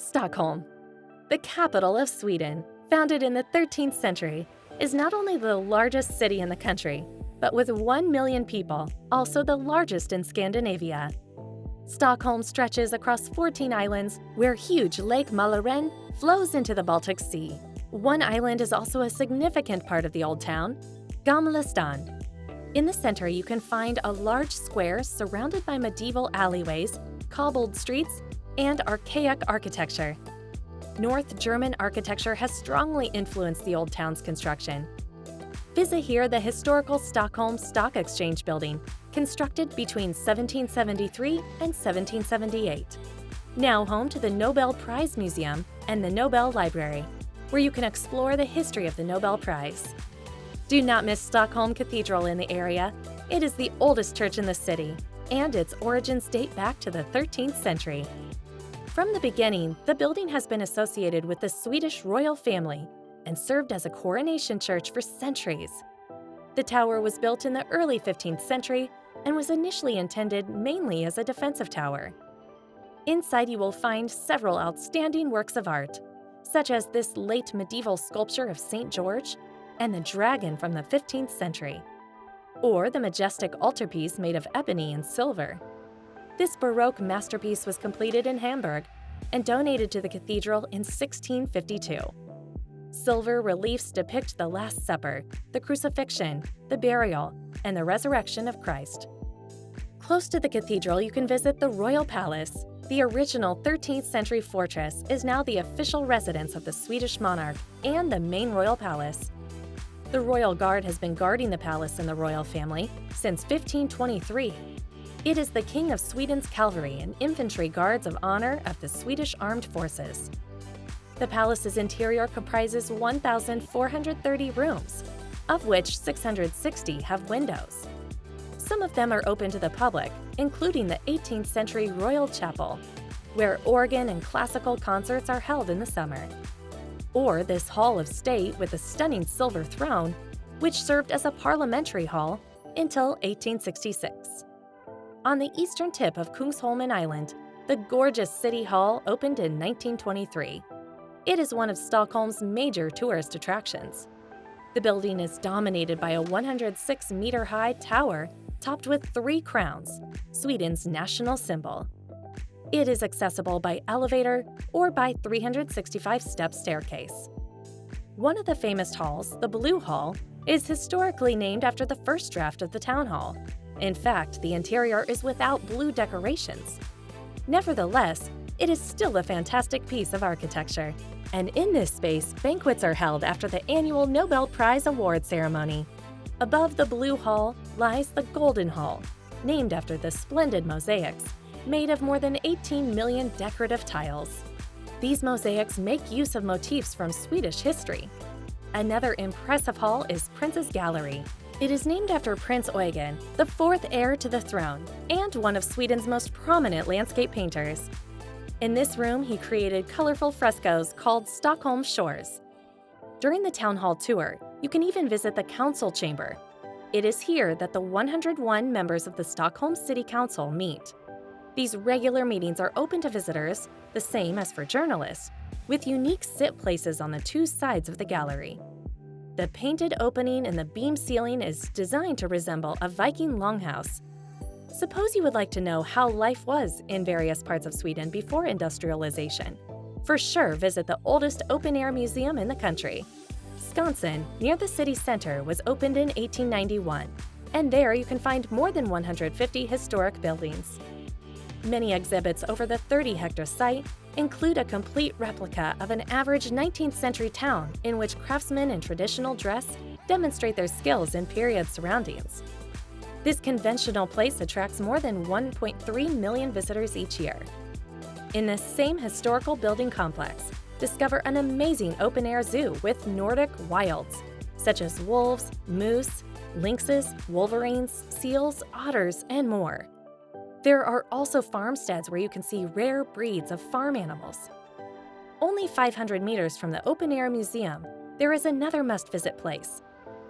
Stockholm, the capital of Sweden, founded in the 13th century, is not only the largest city in the country, but with 1 million people, also the largest in Scandinavia. Stockholm stretches across 14 islands where huge Lake Mälaren flows into the Baltic Sea. One island is also a significant part of the Old Town, Gamla stan. In the center, you can find a large square surrounded by medieval alleyways, cobbled streets, and archaic architecture. North German architecture has strongly influenced the Old Town's construction. Visit here the historical Stockholm Stock Exchange building, constructed between 1773 and 1778. Now home to the Nobel Prize Museum and the Nobel Library, where you can explore the history of the Nobel Prize. Do not miss Stockholm Cathedral in the area. It is the oldest church in the city, and its origins date back to the 13th century. From the beginning, the building has been associated with the Swedish royal family and served as a coronation church for centuries. The tower was built in the early 15th century and was initially intended mainly as a defensive tower. Inside, you will find several outstanding works of art, such as this late medieval sculpture of St. George and the dragon from the 15th century, or the majestic altarpiece made of ebony and silver. This Baroque masterpiece was completed in Hamburg and donated to the cathedral in 1652. Silver reliefs depict the Last Supper, the crucifixion, the burial, and the resurrection of Christ. Close to the cathedral, you can visit the Royal Palace. The original 13th century fortress is now the official residence of the Swedish monarch and the main royal palace. The Royal Guard has been guarding the palace and the royal family since 1523. It is the King of Sweden's cavalry and infantry guards of honor of the Swedish Armed Forces. The palace's interior comprises 1,430 rooms, of which 660 have windows. Some of them are open to the public, including the 18th century Royal Chapel, where organ and classical concerts are held in the summer. Or this Hall of State with a stunning silver throne, which served as a parliamentary hall until 1866. On the eastern tip of Kungsholmen Island, the gorgeous City Hall opened in 1923. It is one of Stockholm's major tourist attractions. The building is dominated by a 106-meter-high tower topped with 3 crowns, Sweden's national symbol. It is accessible by elevator or by 365-step staircase. One of the famous halls, the Blue Hall, is historically named after the first draft of the town hall. In fact, the interior is without blue decorations. Nevertheless, it is still a fantastic piece of architecture. And in this space, banquets are held after the annual Nobel Prize award ceremony. Above the Blue Hall lies the Golden Hall, named after the splendid mosaics, made of more than 18 million decorative tiles. These mosaics make use of motifs from Swedish history. Another impressive hall is Prince's Gallery. It is named after Prince Eugen, the 4th heir to the throne, and one of Sweden's most prominent landscape painters. In this room, he created colorful frescoes called Stockholm Shores. During the town hall tour, you can even visit the council chamber. It is here that the 101 members of the Stockholm City Council meet. These regular meetings are open to visitors, the same as for journalists, with unique sit places on the 2 sides of the gallery. The painted opening in the beam ceiling is designed to resemble a Viking longhouse. Suppose you would like to know how life was in various parts of Sweden before industrialization. For sure, visit the oldest open-air museum in the country. Skansen, near the city center, was opened in 1891, and there you can find more than 150 historic buildings. Many exhibits over the 30-hectare site include a complete replica of an average 19th century town in which craftsmen in traditional dress demonstrate their skills in period surroundings. This conventional place attracts more than 1.3 million visitors each year. In this same historical building complex, discover an amazing open-air zoo with Nordic wilds, such as wolves, moose, lynxes, wolverines, seals, otters, and more. There are also farmsteads where you can see rare breeds of farm animals. Only 500 meters from the open-air museum, there is another must-visit place.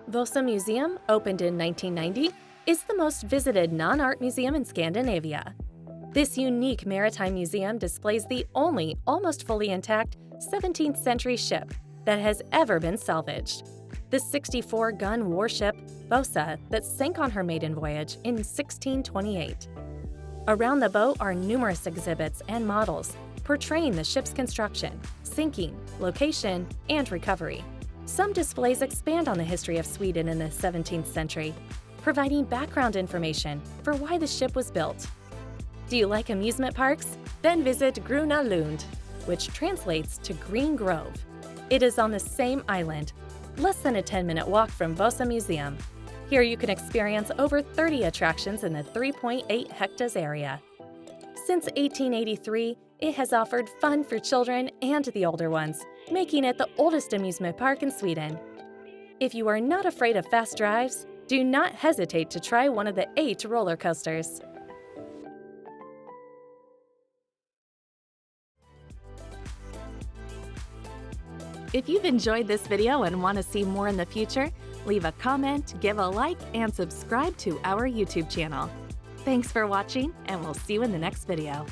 Vasa Museum, opened in 1990, is the most visited non-art museum in Scandinavia. This unique maritime museum displays the only almost fully intact 17th century ship that has ever been salvaged. The 64-gun warship Bosa that sank on her maiden voyage in 1628. Around the boat are numerous exhibits and models portraying the ship's construction, sinking, location, and recovery. Some displays expand on the history of Sweden in the 17th century, providing background information for why the ship was built. Do you like amusement parks? Then visit Gröna Lund, which translates to Green Grove. It is on the same island, less than a 10-minute walk from Bosa Museum. Here you can experience over 30 attractions in the 3.8 hectares area. Since 1883, it has offered fun for children and the older ones, making it the oldest amusement park in Sweden. If you are not afraid of fast drives, do not hesitate to try one of the 8 roller coasters. If you've enjoyed this video and want to see more in the future, leave a comment, give a like, and subscribe to our YouTube channel. Thanks for watching, and we'll see you in the next video.